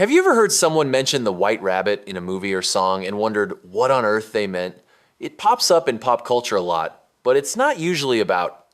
Have you ever heard someone mention the white rabbit in a movie or song and wondered what on earth they meant? It pops up in pop culture a lot, but it's not usually about,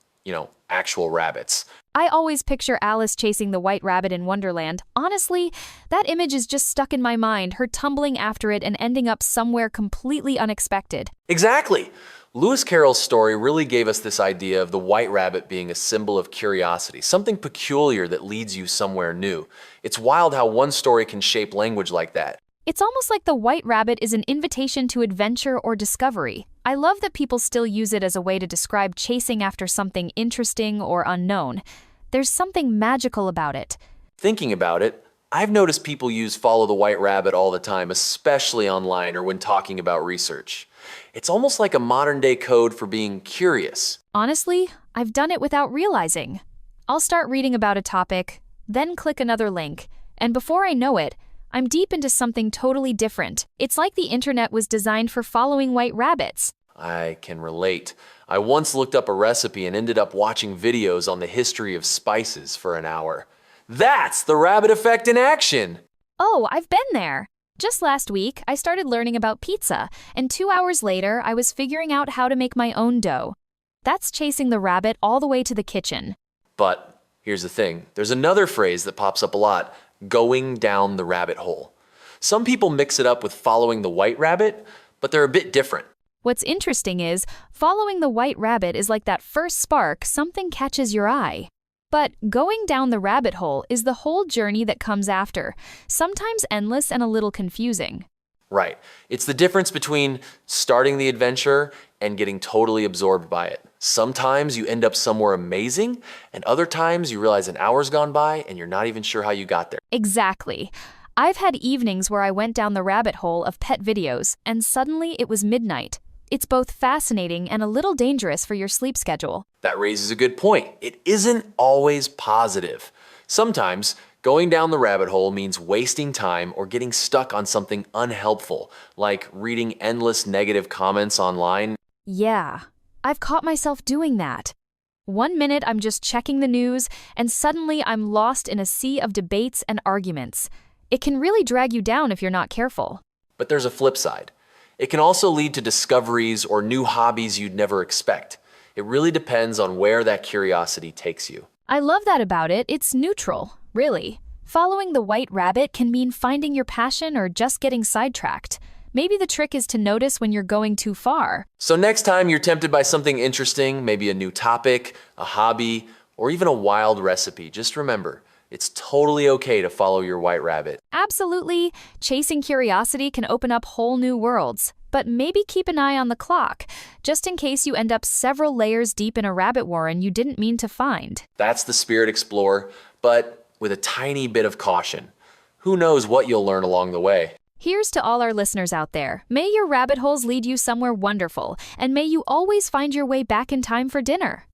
actual rabbits. I always picture Alice chasing the white rabbit in Wonderland. Honestly, that image is just stuck in my mind, her tumbling after it and ending up somewhere completely unexpected. Exactly. Lewis Carroll's story really gave us this idea of the white rabbit being a symbol of curiosity, something peculiar that leads you somewhere new. It's wild how one story can shape language like that. It's almost like the white rabbit is an invitation to adventure or discovery. I love that people still use it as a way to describe chasing after something interesting or unknown. There's something magical about it. Thinking about it, I've noticed people use follow the white rabbit all the time, especially online or when talking about research. It's almost like a modern-day code for being curious. Honestly, I've done it without realizing. I'll start reading about a topic, then click another link, and before I know it, I'm deep into something totally different. It's like the internet was designed for following white rabbits. I can relate. I once looked up a recipe and ended up watching videos on the history of spices for an hour. That's the rabbit effect in action! Oh, I've been there. Just last week, I started learning about pizza, and 2 hours later, I was figuring out how to make my own dough. That's chasing the rabbit all the way to the kitchen. But here's the thing. There's another phrase that pops up a lot: going down the rabbit hole. Some people mix it up with following the white rabbit, but they're a bit different. What's interesting is, following the white rabbit is like that first spark, something catches your eye. But going down the rabbit hole is the whole journey that comes after, sometimes endless and a little confusing. Right. It's the difference between starting the adventure and getting totally absorbed by it. Sometimes you end up somewhere amazing, and other times you realize an hour's gone by and you're not even sure how you got there. Exactly. I've had evenings where I went down the rabbit hole of pet videos, and suddenly it was midnight. It's both fascinating and a little dangerous for your sleep schedule. That raises a good point. It isn't always positive. Sometimes going down the rabbit hole means wasting time or getting stuck on something unhelpful, like reading endless negative comments online. Yeah, I've caught myself doing that. 1 minute I'm just checking the news, and suddenly I'm lost in a sea of debates and arguments. It can really drag you down if you're not careful. But there's a flip side. It can also lead to discoveries or new hobbies you'd never expect. It really depends on where that curiosity takes you. I love that about it. It's neutral, really. Following the white rabbit can mean finding your passion or just getting sidetracked. Maybe the trick is to notice when you're going too far. So next time you're tempted by something interesting, maybe a new topic, a hobby, or even a wild recipe, just remember, it's totally okay to follow your white rabbit. Absolutely. Chasing curiosity can open up whole new worlds. But maybe keep an eye on the clock, just in case you end up several layers deep in a rabbit warren you didn't mean to find. That's the spirit, explore, but with a tiny bit of caution. Who knows what you'll learn along the way? Here's to all our listeners out there. May your rabbit holes lead you somewhere wonderful, and may you always find your way back in time for dinner.